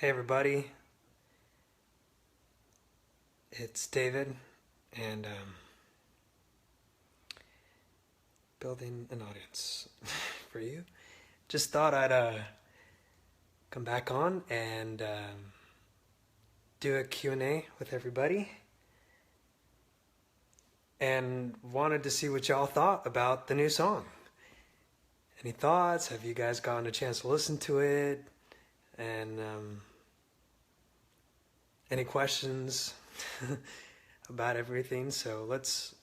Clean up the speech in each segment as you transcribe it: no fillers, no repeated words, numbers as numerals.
Hey everybody, it's David, and building an audience for you. Just thought I'd come back on and do a Q&A with everybody, and wanted to see what y'all thought about the new song. Any thoughts? Have you guys gotten a chance to listen to it? And any questions about everything? So let's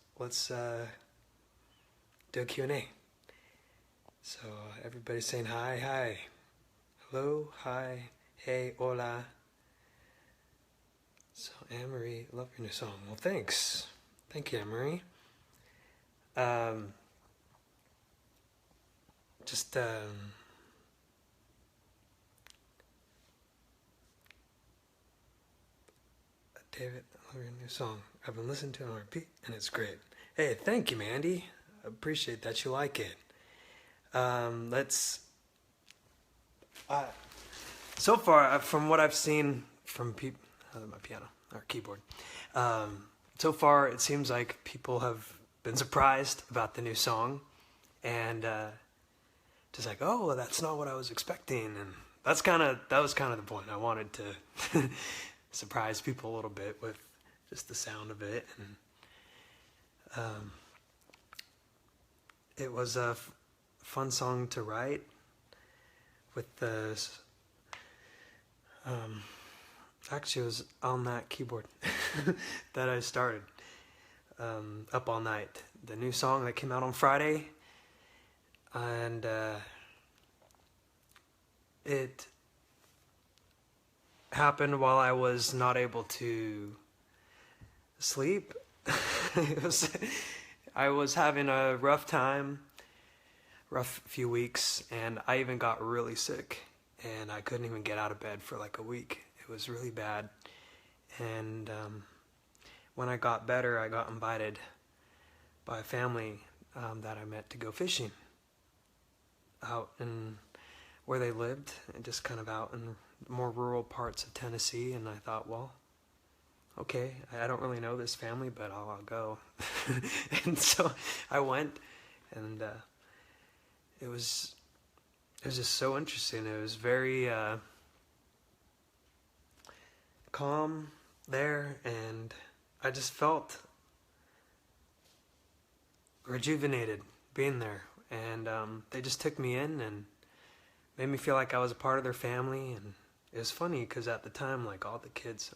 do a Q&A. So everybody's saying hi, hello, hi, hey, hola. So Anne-Marie, love your new song. Well, thanks. Thank you, Anne-Marie. David, I love your new song. I've been listening to it on repeat, and it's great. Hey, thank you, Mandy. I appreciate that you like it. So far, from what I've seen from people, my piano, or keyboard, so far it seems like people have been surprised about the new song, and just like, oh, well, that's not what I was expecting, and that was kind of the point. I wanted to surprise people a little bit with just the sound of it, and it was a fun song to write with the actually it was on that keyboard that I started Up All Night, the new song that came out on Friday, and it happened while I was not able to sleep. I was having a rough few weeks, and I even got really sick, and I couldn't even get out of bed for like a week. It was really bad, and when I got better, I got invited by a family that I met to go fishing out in where they lived, and just kind of out in more rural parts of Tennessee. And I thought, well, okay, I don't really know this family, but I'll go. And so I went, and it was just so interesting. It was very calm there, and I just felt rejuvenated being there. And they just took me in and made me feel like I was a part of their family. And it was funny because at the time, like, all the kids,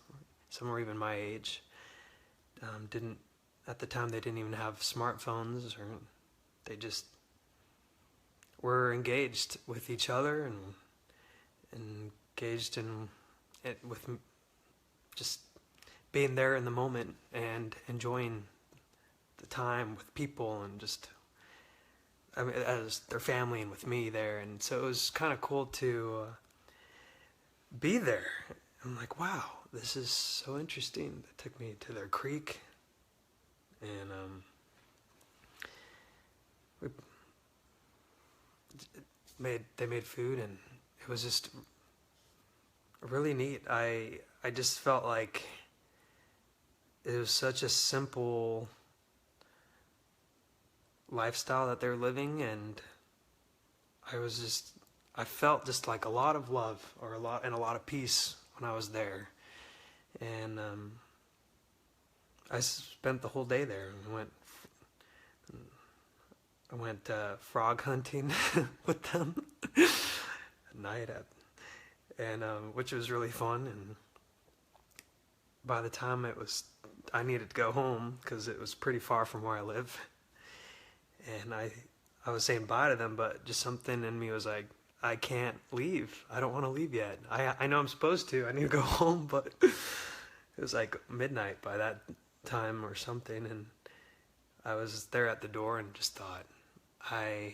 some were even my age, at the time they didn't even have smartphones, or they just were engaged with each other and engaged in it, with just being there in the moment and enjoying the time with people, and just, I mean, as their family and with me there. And so it was kind of cool to be there. I'm like, wow, this is so interesting. They took me to their creek, and they made food, and it was just really neat. I just felt like it was such a simple lifestyle that they're living, and I felt just like a lot of love, or a lot of peace when I was there. And I spent the whole day there, and I went frog hunting with them at night, and which was really fun. And by the time I needed to go home because it was pretty far from where I live, and I was saying bye to them, but just something in me was like, I can't leave. I don't want to leave yet. I know I'm supposed to. I need to go home, but it was like midnight by that time or something, and I was there at the door and just thought, I'm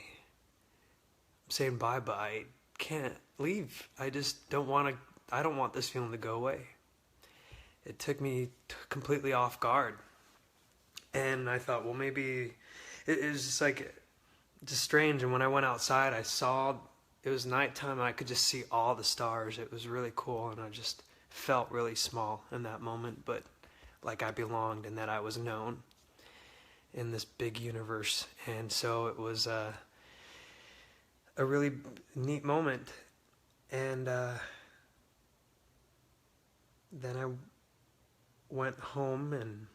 saying bye, but I can't leave. I just don't want to. I don't want this feeling to go away. It took me completely off guard, and I thought, well, maybe it was just like, just strange. And when I went outside, I saw it was nighttime and I could just see all the stars. It was really cool, and I just felt really small in that moment, but like I belonged and that I was known in this big universe. And so it was a really neat moment. And then I went home and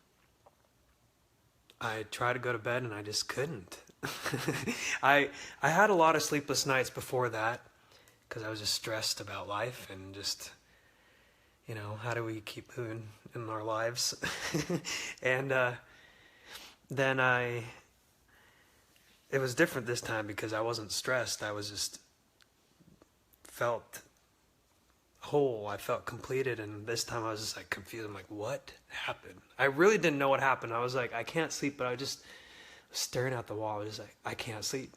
I tried to go to bed and I just couldn't. I had a lot of sleepless nights before that because I was just stressed about life and just, you know, how do we keep moving in our lives? And then it was different this time because I wasn't stressed. I was just felt whole. I felt completed, and this time I was just like confused. I'm like, what happened? I really didn't know what happened. I was like, I can't sleep, but I just was staring at the wall. I was just like, I can't sleep.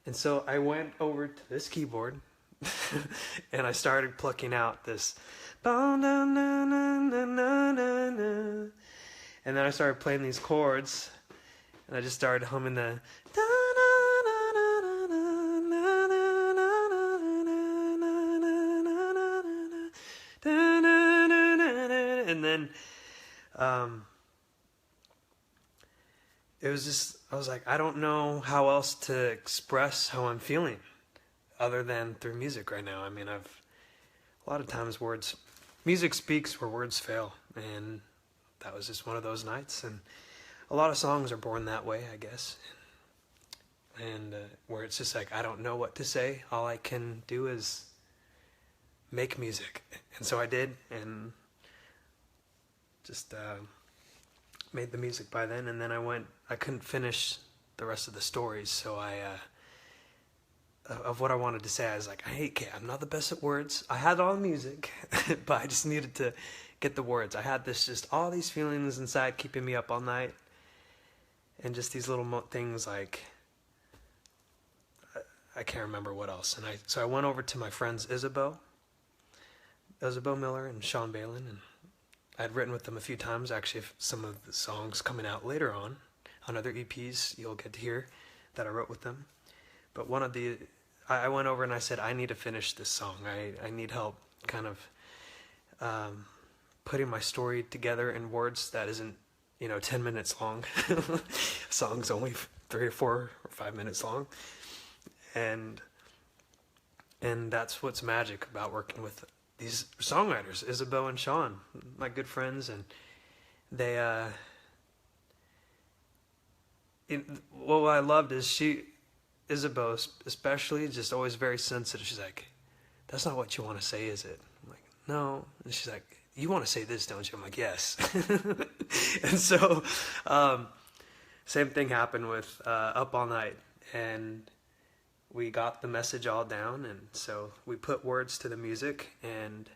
And so I went over to this keyboard and I started plucking out this, and then I started playing these chords, and I just started humming the, and then it was just, I was like, I don't know how else to express how I'm feeling other than through music right now. I mean, a lot of times music speaks where words fail, and that was just one of those nights. And a lot of songs are born that way, I guess. And where it's just like, I don't know what to say. All I can do is make music. And so I did, and just made the music by then. And then I couldn't finish the rest of the stories, so of what I wanted to say, I was like, I'm not the best at words. I had all the music, but I just needed to get the words. I had all these feelings inside keeping me up all night, and just these little things like, I can't remember what else. And so I went over to my friends Isabel Miller and Sean Balin, and I'd written with them a few times. Actually, some of the songs coming out later on other EPs you'll get to hear that I wrote with them. But I went over and I said, I need to finish this song. I need help kind of putting my story together in words that isn't, 10 minutes long. Song's only 3 or 4 or 5 minutes long. And that's what's magic about working with these songwriters, Isabel and Sean, my good friends. And they, what I loved is Isabel especially, just always very sensitive. She's like, that's not what you want to say, is it? I'm like, no. And she's like, you want to say this, don't you? I'm like, yes. And so same thing happened with Up All Night, and we got the message all down, and so we put words to the music, and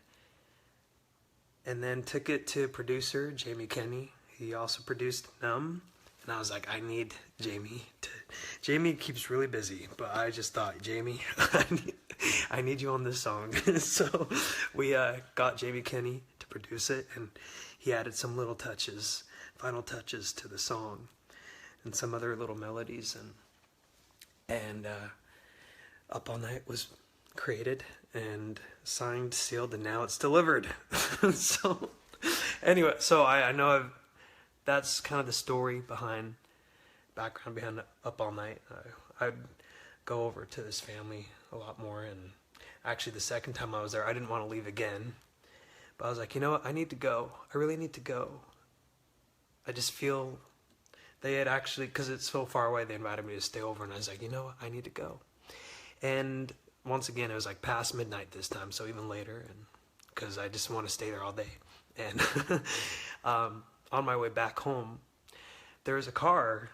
then took it to producer Jamie Kenny. He also produced Numb. And I was like, I need Jamie. Jamie keeps really busy, but I just thought, Jamie, I need you on this song. So we got Jamie Kenny to produce it, and he added some little final touches to the song, and some other little melodies, and Up All Night was created and signed, sealed, and now it's delivered. So anyway, so I know that's kind of the background behind Up All Night. I'd go over to this family a lot more, and actually the second time I was there, I didn't want to leave again, but I was like, you know what, I need to go. I really need to go. I just feel they had actually, because it's so far away, they invited me to stay over, and I was like, you know what, I need to go. And once again, it was like past midnight this time, so even later, and because I just want to stay there all day. And on my way back home, there was a car,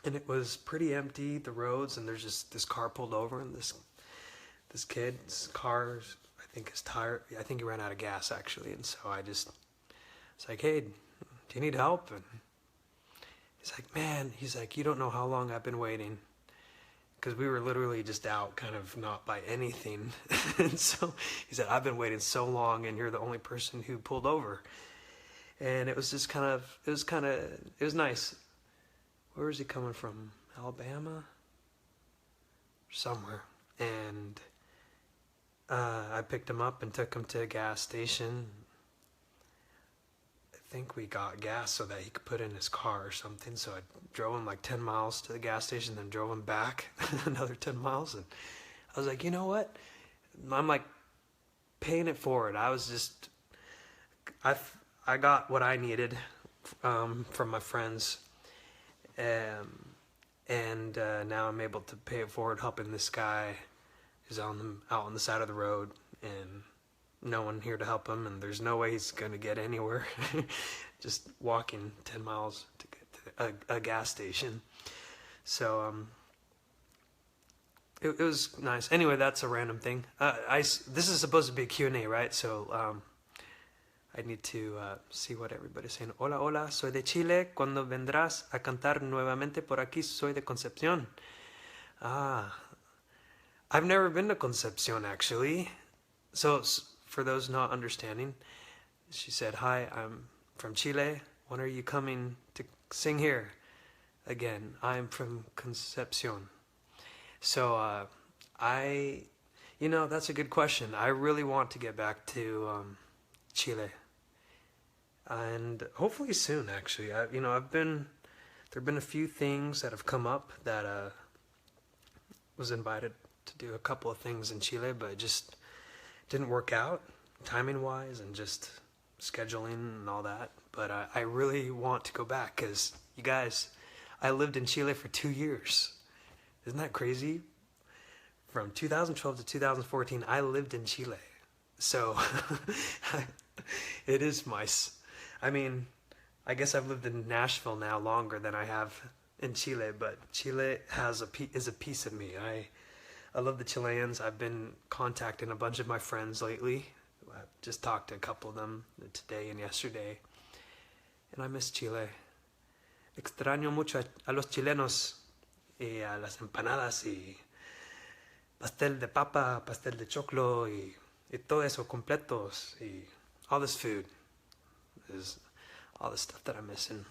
and it was pretty empty, the roads, and there's just this car pulled over, and this kid's car, I think he ran out of gas, actually. And so it's like, hey, do you need help? And he's like, man, you don't know how long I've been waiting, because we were literally just out, kind of not by anything. And so he said, I've been waiting so long, and you're the only person who pulled over. And it was just it was nice. Where is he coming from? Alabama? Somewhere. and I picked him up and took him to a gas station. I think we got gas so that he could put in his car or something. So I drove him like 10 miles to the gas station, then drove him back another 10 miles. And I was like, you know what? I'm like paying it forward. I got what I needed from my friends. And now I'm able to pay it forward, helping this guy who's out on the side of the road, and no one here to help him, and there's no way he's going to get anywhere. Just walking 10 miles to get to a gas station. So it was nice. Anyway, that's a random thing. This is supposed to be a Q&A, right? So I need to see what everybody's saying. Hola, hola, soy de Chile. ¿Cuándo vendrás a cantar nuevamente por aquí? Soy de Concepción. I've never been to Concepción, actually. So, for those not understanding, she said, hi, I'm from Chile. When are you coming to sing here? Again, I'm from Concepción. So, that's a good question. I really want to get back to Chile. And hopefully soon, actually. there have been a few things that have come up that was invited to do a couple of things in Chile, but it just didn't work out timing wise and just scheduling and all that. But I really want to go back because, you guys, I lived in Chile for 2 years. Isn't that crazy? From 2012 to 2014, I lived in Chile. So it is I guess I've lived in Nashville now longer than I have in Chile, but Chile is a piece of me. I love the Chileans. I've been contacting a bunch of my friends lately. I just talked to a couple of them today and yesterday. And I miss Chile. Extraño mucho a los chilenos y a las empanadas y pastel de papa, pastel de choclo y todo eso, completos y all this food is all the stuff that I'm missing.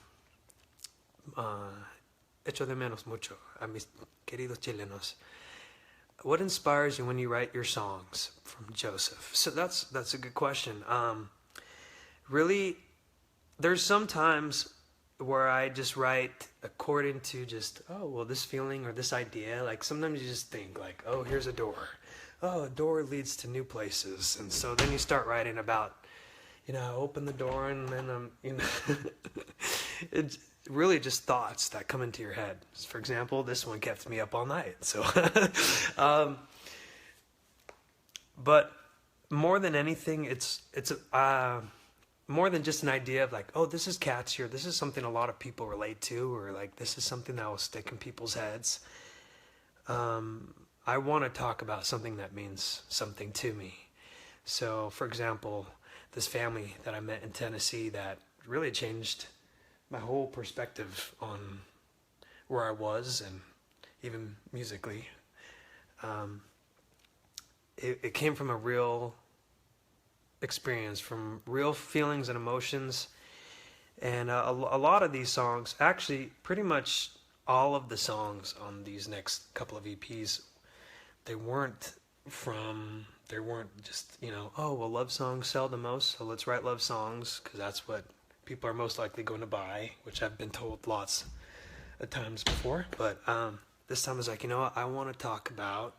Echo de menos mucho a mis queridos chilenos. What inspires you when you write your songs? From Joseph. So that's a good question. Really, there's some times where I just write according to just, this feeling or this idea. Like sometimes you just think like, here's a door. A door leads to new places. And so then you start writing about, I open the door and then it's really just thoughts that come into your head. For example, this one kept me up all night. So, but more than anything, it's more than just an idea of like, this is catchy, or this is something a lot of people relate to, or like this is something that will stick in people's heads. I want to talk about something that means something to me. So, for example, this family that I met in Tennessee that really changed my whole perspective on where I was and even musically. It came from a real experience, from real feelings and emotions. And a lot of these songs, actually pretty much all of the songs on these next couple of EPs, they weren't just, love songs sell the most, so let's write love songs because that's what people are most likely going to buy, which I've been told lots of times before. But this time I was like, I want to talk about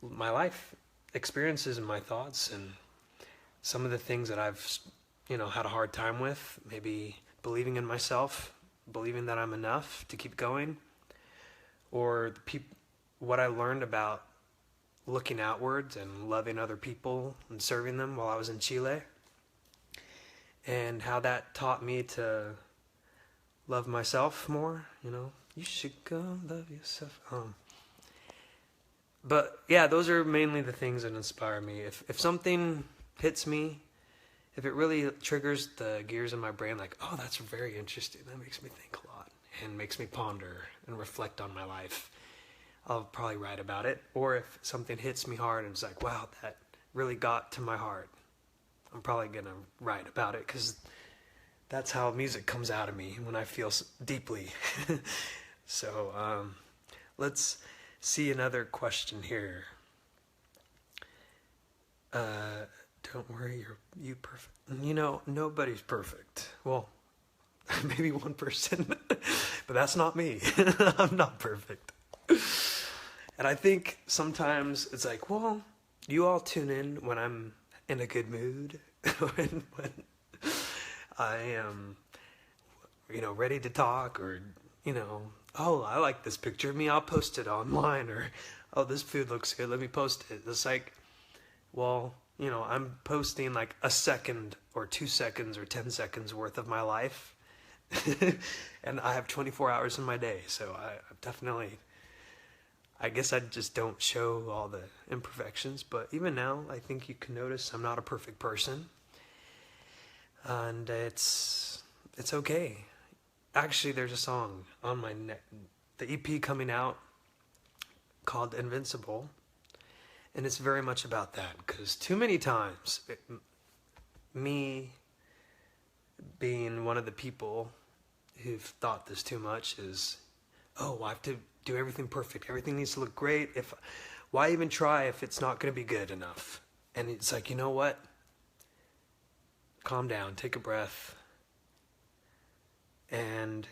my life experiences and my thoughts and some of the things that I've, had a hard time with, maybe believing in myself, believing that I'm enough to keep going, or what I learned about looking outwards and loving other people and serving them while I was in Chile, and how that taught me to love myself more. You should go love yourself. But yeah, those are mainly the things that inspire me. If something hits me, if it really triggers the gears in my brain, like, that's very interesting, that makes me think a lot and makes me ponder and reflect on my life, I'll probably write about it. Or if something hits me hard and it's like, wow, that really got to my heart, I'm probably going to write about it, because that's how music comes out of me, when I feel deeply. So let's see another question here. Don't worry, you perfect. You know, nobody's perfect. Well, maybe one person, but that's not me. I'm not perfect. And I think sometimes it's like, well, you all tune in when I'm in a good mood, when I am, ready to talk, or, oh, I like this picture of me, I'll post it online, or, oh, this food looks good, let me post it. It's like, well, I'm posting like a second or 2 seconds or 10 seconds worth of my life. And I have 24 hours in my day, so I definitely, I guess I just don't show all the imperfections, but even now, I think you can notice I'm not a perfect person, and it's okay. Actually, there's a song on the EP coming out called Invincible, and it's very much about that, because too many times, me being one of the people who've thought this too much is, oh, I have to do everything perfect. Everything needs to look great. Why even try if it's not going to be good enough? And it's like, you know what? Calm down, take a breath, and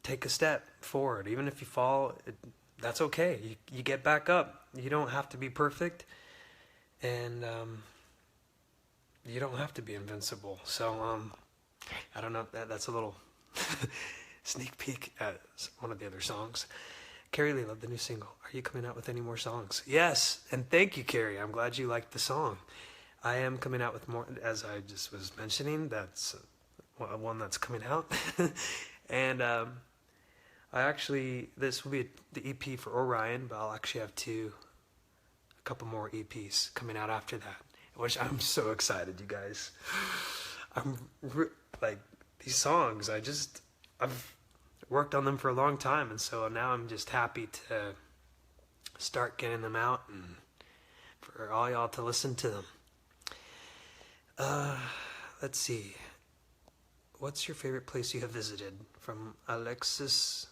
take a step forward. Even if you fall, that's okay. You get back up. You don't have to be perfect, and you don't have to be invincible. So I don't know. That's a little sneak peek at one of the other songs. Carrie Lee, love the new single. Are you coming out with any more songs? Yes, and thank you, Carrie. I'm glad you liked the song. I am coming out with more, as I just was mentioning. That's one that's coming out. And this will be the EP for Orion, but I'll actually have a couple more EPs coming out after that, which I'm so excited, you guys. Like, these songs, I've worked on them for a long time, and so now I'm just happy to start getting them out and for all y'all to listen to them. Let's see. What's your favorite place you have visited? From Alexis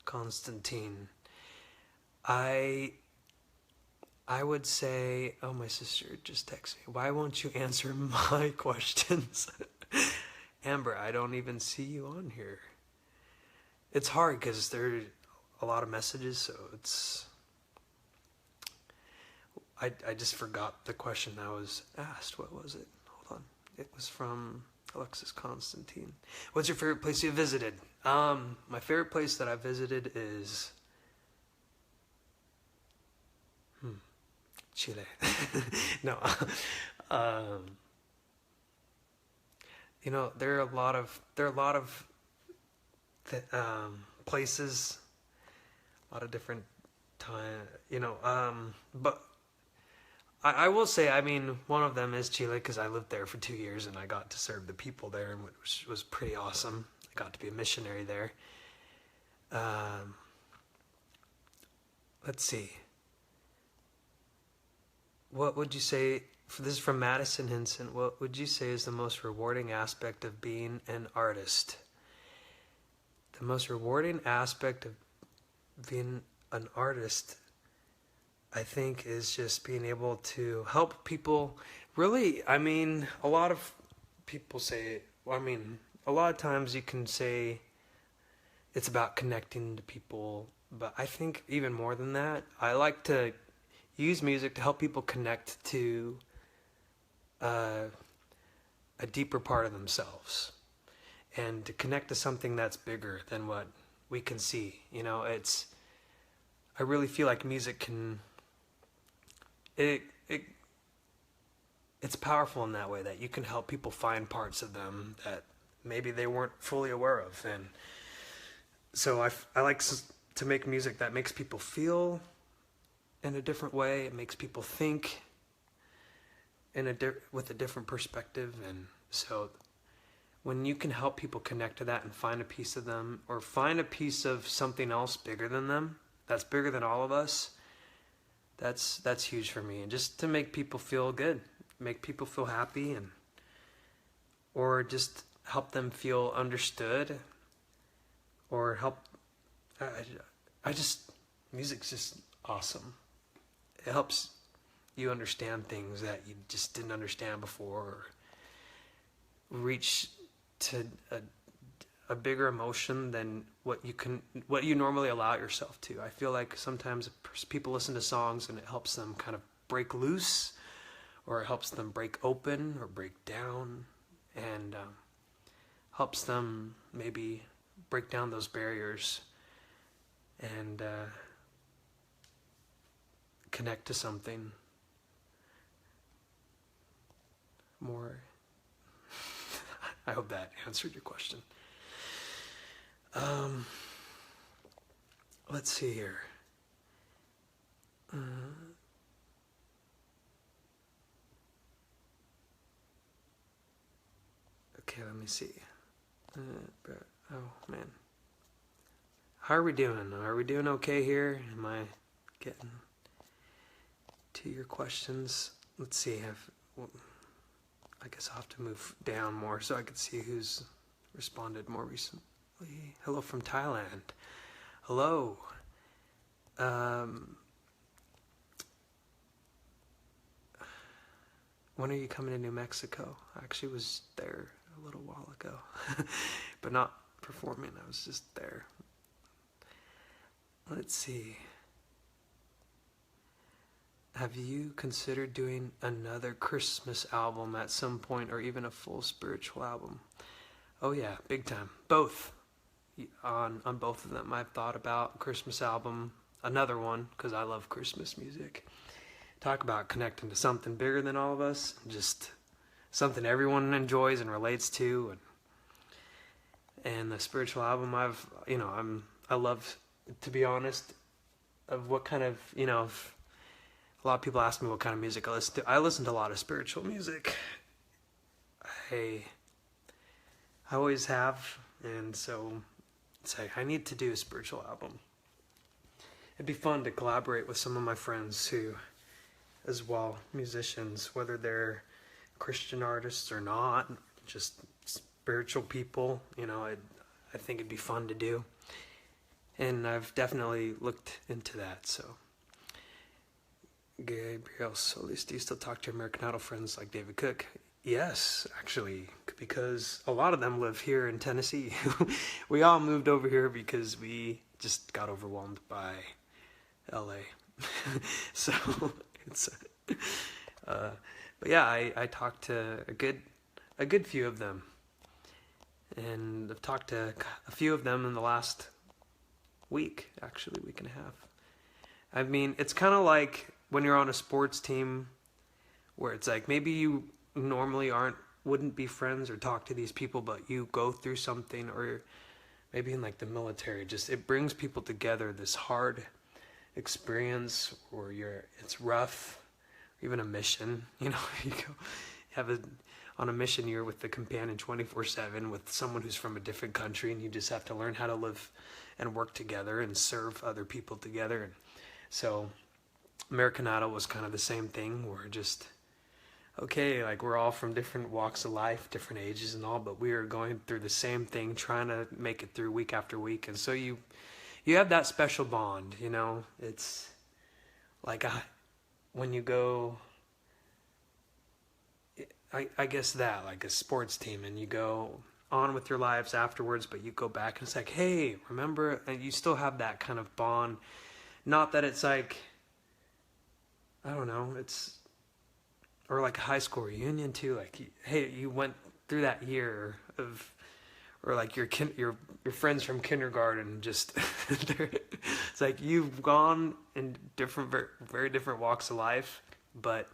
Constantine. I would say, oh, my sister just texted me. Why won't you answer my questions? Amber, I don't even see you on here. It's hard because there's a lot of messages, so I just forgot the question I was asked. What was it? Hold on. It was from Alexis Constantine. What's your favorite place you visited? My favorite place that I visited is Chile. No. There are a lot of places, a lot of different time, but I will say, one of them is Chile, because I lived there for 2 years and I got to serve the people there, which was pretty awesome. I got to be a missionary there. Let's see. What would you say, this is from Madison Hinson, what would you say is the most rewarding aspect of being an artist? The most rewarding aspect of being an artist, I think, is just being able to help people. Really, a lot of people say, a lot of times you can say it's about connecting to people, but I think even more than that, I like to use music to help people connect to a deeper part of themselves, and to connect to something that's bigger than what we can see. I really feel like music can, it's powerful in that way, that you can help people find parts of them that maybe they weren't fully aware of. And so I like to make music that makes people feel in a different way. It makes people think with a different perspective. And so when you can help people connect to that and find a piece of them, or find a piece of something else bigger than them, that's bigger than all of us, that's huge for me. And just to make people feel good, make people feel happy, or just help them feel understood, or help. Music's just awesome. It helps you understand things that you just didn't understand before, or reach to a bigger emotion than what you normally allow yourself to. I feel like sometimes people listen to songs and it helps them kind of break loose, or it helps them break open or break down, and helps them maybe break down those barriers and connect to something more. I hope that answered your question. Let's see here. Okay, let me see. Oh, man. How are we doing? Are we doing okay here? Am I getting to your questions? Let's see. I guess I'll have to move down more so I can see who's responded more recently. Hello from Thailand. Hello. When are you coming to New Mexico? I actually was there a little while ago, but not performing. I was just there. Let's see. Have you considered doing another Christmas album at some point, or even a full spiritual album? Oh yeah, big time. Both. On both of them, I've thought about Christmas album, another one, because I love Christmas music. Talk about connecting to something bigger than all of us, just something everyone enjoys and relates to, and the spiritual album, I love, to be honest, of what kind of, a lot of people ask me what kind of music I listen to. I listen to a lot of spiritual music. I always have, and so it's like I need to do a spiritual album. It'd be fun to collaborate with some of my friends who, as well, musicians, whether they're Christian artists or not, just spiritual people. I think it'd be fun to do, and I've definitely looked into that. So, Gabriel Solis, do you still talk to your American Idol friends like David Cook? Yes, actually, because a lot of them live here in Tennessee. We all moved over here because we just got overwhelmed by LA. So it's but yeah, I talked to a good few of them, and I've talked to a few of them in the last week, actually, week and a half. I mean, it's kind of like when you're on a sports team where it's like maybe you normally wouldn't be friends or talk to these people, but you go through something, or maybe in like the military, just it brings people together, this hard experience where it's rough, even a mission, you go on a mission, you're with the companion 24/7 with someone who's from a different country, and you just have to learn how to live and work together and serve other people together. And so American Idol was kind of the same thing, where just, okay, like we're all from different walks of life, different ages and all, but we are going through the same thing, trying to make it through week after week. And so you have that special bond, it's like when you go, I guess that, like a sports team, and you go on with your lives afterwards, but you go back and it's like, hey, remember, and you still have that kind of bond. Not that it's like, I don't know, or like a high school reunion too, like, hey, you went through that year of, or like your friends from kindergarten, just it's like you've gone in different, very different walks of life, but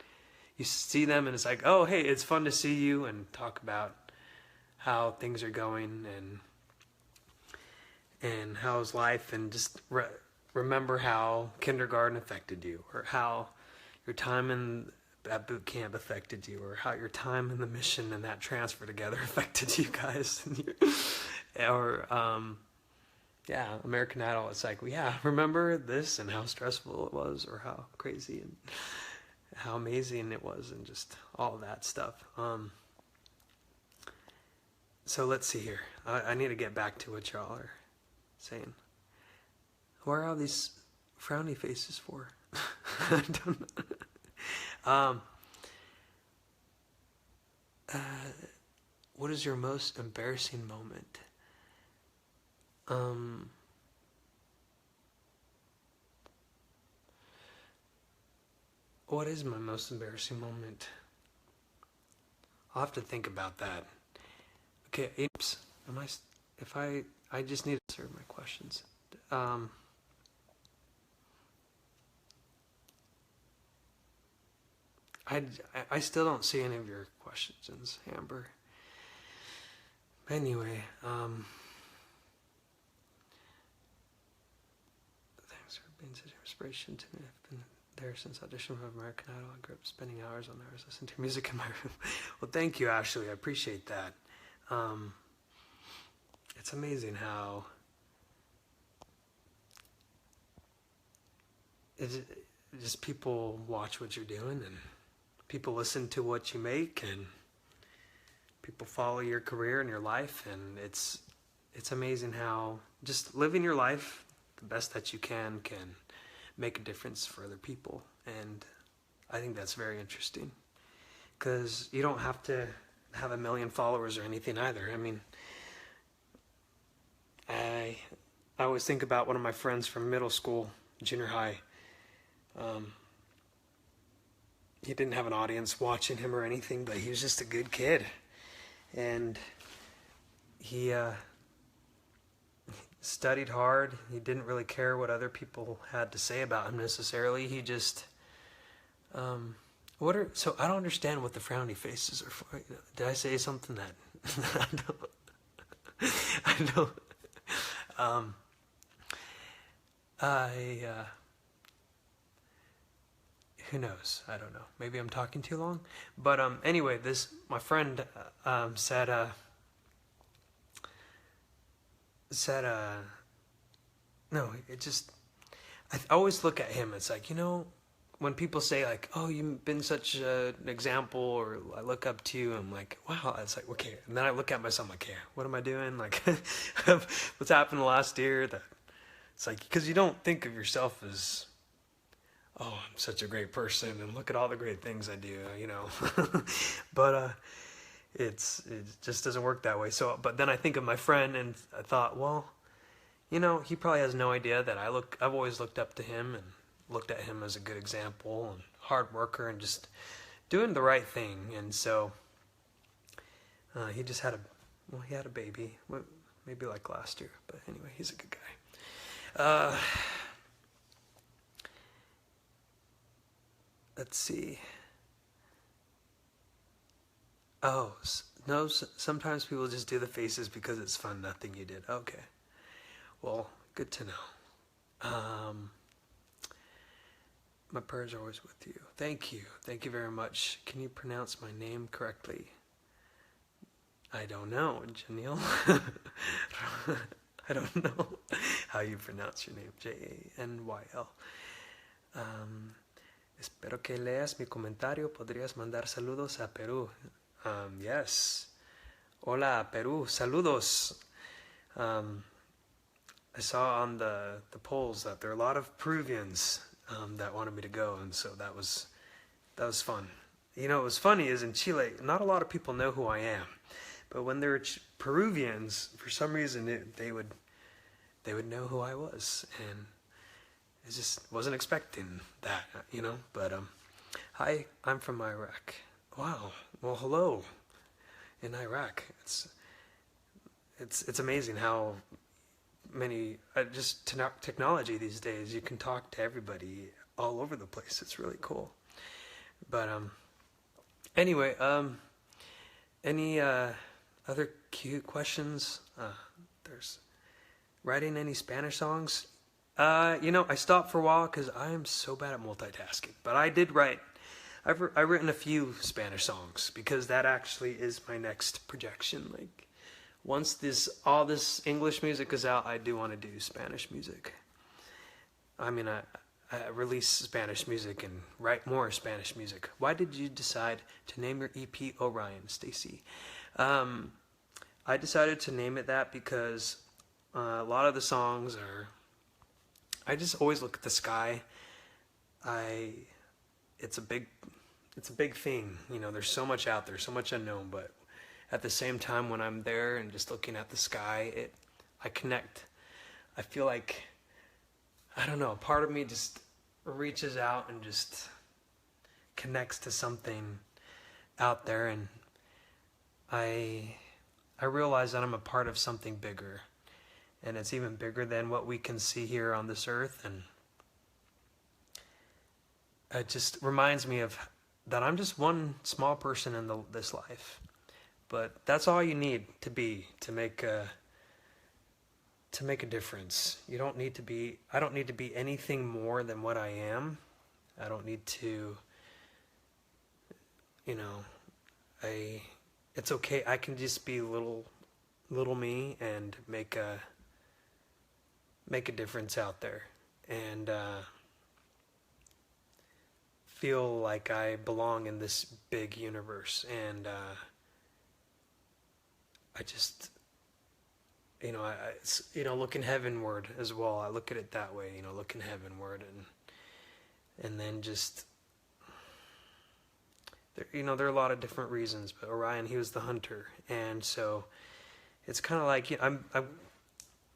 you see them and it's like, oh, hey, it's fun to see you and talk about how things are going and how's life, and just remember how kindergarten affected you, or how your time at boot camp affected you, or how your time in the mission and that transfer together affected you guys. Or yeah, American Idol, it's like, yeah, remember this and how stressful it was, or how crazy and how amazing it was, and just all of that stuff. So let's see here. I need to get back to what y'all are saying. Where are all these frowny faces for? I don't know. What is your most embarrassing moment? What is my most embarrassing moment? I'll have to think about that. Okay, oops. I just need to answer my questions. I still don't see any of your questions, Amber. Anyway, thanks for being such an inspiration to me. I've been there since audition for American Idol. I grew up spending hours on hours listening to music in my room. Well, thank you, Ashley. I appreciate that. It's amazing how just people watch what you're doing, and people listen to what you make, and people follow your career and your life, and it's amazing how just living your life the best that you can make a difference for other people. And I think that's very interesting, because you don't have to have 1 million followers or anything either. I mean, I always think about one of my friends from middle school, junior high. He didn't have an audience watching him or anything, but he was just a good kid. And he studied hard. He didn't really care what other people had to say about him necessarily. He just... so I don't understand what the frowny faces are for. Did I say something that... I don't... who knows? I don't know. Maybe I'm talking too long. But anyway, my friend said no, it just, I always look at him, it's like, when people say like, oh, you've been such an example, or I look up to you, I'm like, wow, it's like, okay. And then I look at myself, like, yeah, what am I doing? Like, what's happened last year? That it's like, because you don't think of yourself as, oh, I'm such a great person, and look at all the great things I do, But it just doesn't work that way. So, but then I think of my friend, and I thought, well, he probably has no idea that I've always looked up to him and looked at him as a good example and hard worker and just doing the right thing. And so he just had a baby, maybe like last year, but anyway, he's a good guy. Let's see. Oh, no, sometimes people just do the faces because it's fun, nothing you did. Okay. Well, good to know. My prayers are always with you. Thank you. Thank you very much. Can you pronounce my name correctly? I don't know, Janiel. I don't know how you pronounce your name. Janyl. Espero que leas mi comentario. Podrías mandar saludos a Perú. Yes. Hola, Perú. Saludos. I saw on the polls that there are a lot of Peruvians that wanted me to go, and so that was fun. What's funny is in Chile, not a lot of people know who I am, but when there are Peruvians, for some reason they would know who I was, and I just wasn't expecting that, But hi, I'm from Iraq. Wow. Well, hello. In Iraq, it's amazing how many just technology these days. You can talk to everybody all over the place. It's really cool. But anyway, any other cute questions? There's writing any Spanish songs. I stopped for a while because I am so bad at multitasking. But I did write. I've written a few Spanish songs because that actually is my next projection. Like, once all this English music is out, I do want to do Spanish music. I mean, I release Spanish music and write more Spanish music. Why did you decide to name your EP Orion, Stacy? I decided to name it that because a lot of the songs are I just always look at the sky. I it's a big it's a big thing. You know, there's so much out there, so much unknown, but at the same time when I'm there and just looking at the sky, I connect. I feel like, I don't know, a part of me just reaches out and just connects to something out there, and I realize that I'm a part of something bigger, and it's even bigger than what we can see here on this earth. And it just reminds me of that I'm just one small person in this life, but that's all you need to be to make a difference. You don't need to be. I don't need to be anything more than what I am. I don't need to. You know, it's okay. I can just be little me and make a difference out there, and feel like I belong in this big universe. And I just, looking heavenward as well. I look at it that way, looking heavenward, and then just, there are a lot of different reasons, but Orion, he was the hunter, and so it's kind of like, I'm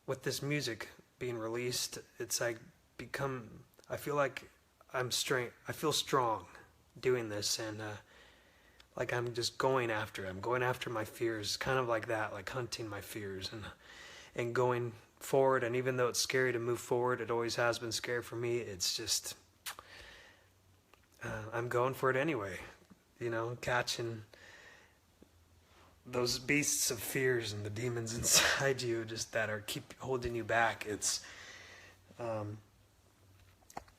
with this music being released, it's like I feel like I feel strong doing this, and like I'm just going after it. I'm going after my fears, kind of like that, like hunting my fears, and going forward. And even though it's scary to move forward, it always has been scary for me. It's just, I'm going for it anyway, catching those beasts of fears and the demons inside you just that keep holding you back. It's,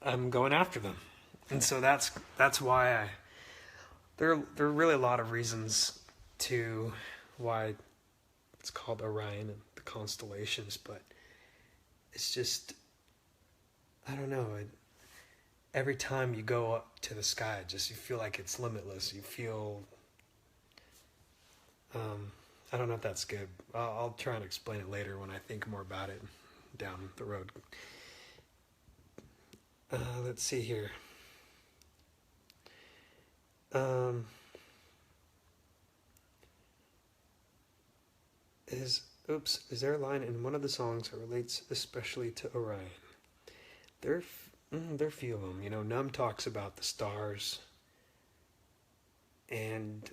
I'm going after them. And so that's why there are really a lot of reasons to why it's called Orion and the constellations, but it's just, I don't know, every time you go up to the sky, you feel like it's limitless. You feel, I don't know if that's good. I'll try and explain it later when I think more about it down the road. Let's see here. Is there a line in one of the songs that relates especially to Orion? There are a few of them. Numb talks about the stars, and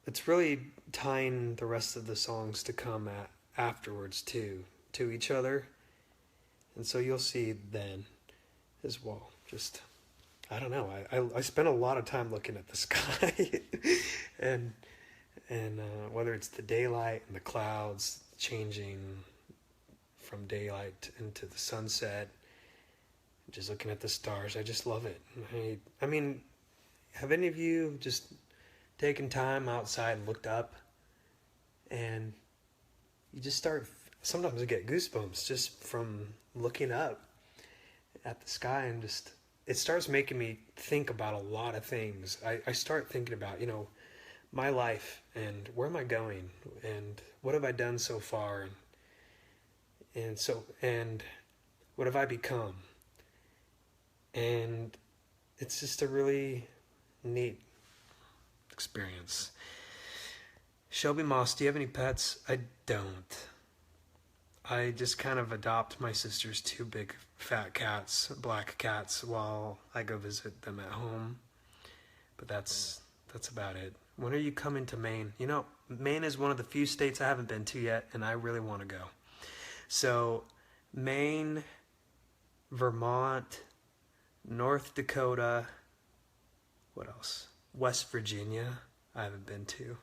it's really tying the rest of the songs to come afterwards to each other, and so you'll see then as well. Just, I don't know. I spent a lot of time looking at the sky, and whether it's the daylight and the clouds changing from daylight into the sunset, just looking at the stars, I just love it. I mean, have any of you just taken time outside and looked up, and you just sometimes I get goosebumps just from looking up at the sky, and just, it starts making me think about a lot of things. I start thinking about, my life, and where am I going, and what have I done so far, and what have I become? And it's just a really neat experience. Shelby Moss, do you have any pets? I don't. I just kind of adopt my sister's 2 big fat cats, black cats, while I go visit them at home. But that's about it. When are you coming to Maine? Maine is one of the few states I haven't been to yet, and I really want to go. So, Maine, Vermont, North Dakota, what else? West Virginia, I haven't been to.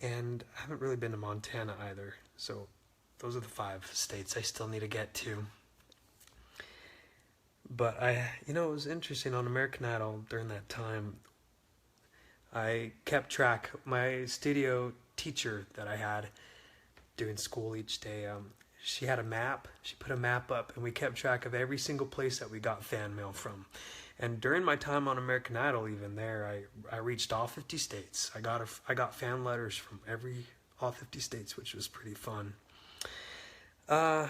And I haven't really been to Montana either. So, those are the 5 states I still need to get to. But it was interesting on American Idol during that time. I kept track. My studio teacher that I had doing school each day, she had a map. She put a map up, and we kept track of every single place that we got fan mail from. And during my time on American Idol, even there, I reached all 50 states. I got fan letters from all 50 states, which was pretty fun. Uh,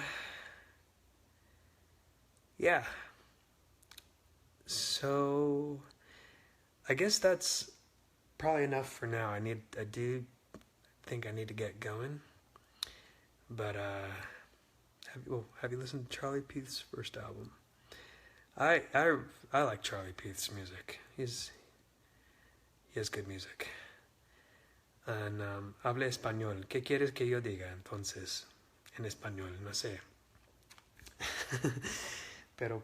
yeah. So I guess that's probably enough for now. I do think I need to get going. But have you listened to Charlie Puth's first album? I I I like Charlie Puth's music. He has good music. And habla español. ¿Qué quieres que yo diga entonces en español? No sé. Pero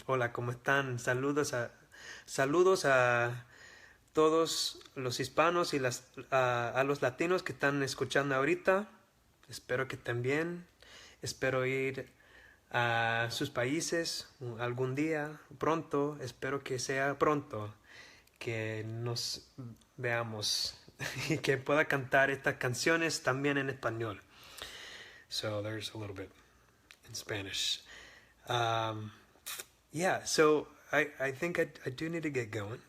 hola, ¿cómo están? Saludos a todos los hispanos y a los latinos que están escuchando ahorita. Espero que estén bien. Espero ir a sus países algún día, pronto. Espero que sea pronto, que nos veamos y que pueda cantar estas canciones también en español. So there's a little bit in Spanish. Um, yeah, so I think I do need to get going.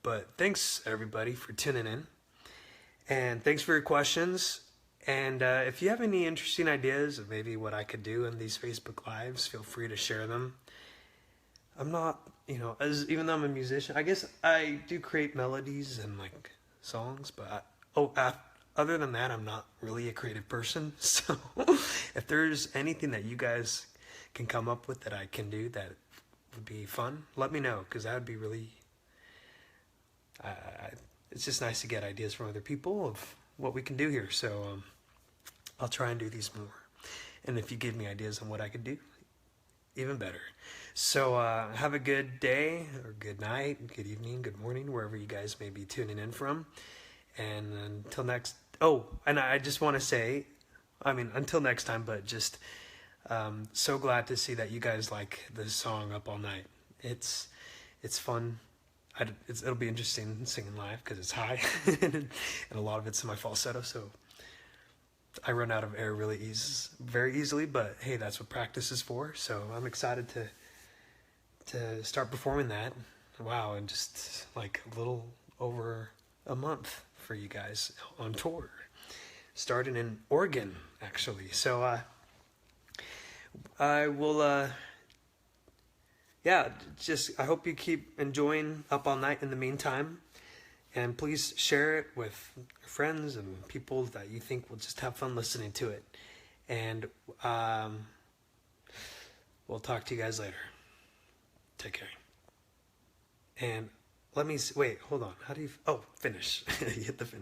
But thanks, everybody, for tuning in. And thanks for your questions. And if you have any interesting ideas of maybe what I could do in these Facebook Lives, feel free to share them. I'm not, even though I'm a musician, I guess I do create melodies and like songs, but other than that, I'm not really a creative person. So if there's anything that you guys can come up with that I can do that would be fun, let me know, because that would be really it's just nice to get ideas from other people of what we can do here. So I'll try and do these more. And if you give me ideas on what I could do, even better. So have a good day, or good night, good evening, good morning, wherever you guys may be tuning in from. And until next, and I just want to say, until next time, but just so glad to see that you guys like this song Up All Night. It's fun. It'll be interesting singing live because it's high and a lot of it's in my falsetto, so I run out of air very easily, but hey, that's what practice is for. So I'm excited to start performing that. Wow, in just like a little over a month for you guys on tour, starting in Oregon actually. So I will I hope you keep enjoying Up All Night in the meantime. And please share it with friends and people that you think will just have fun listening to it. And we'll talk to you guys later. Take care. And wait, hold on. How do you, finish. You hit the finish.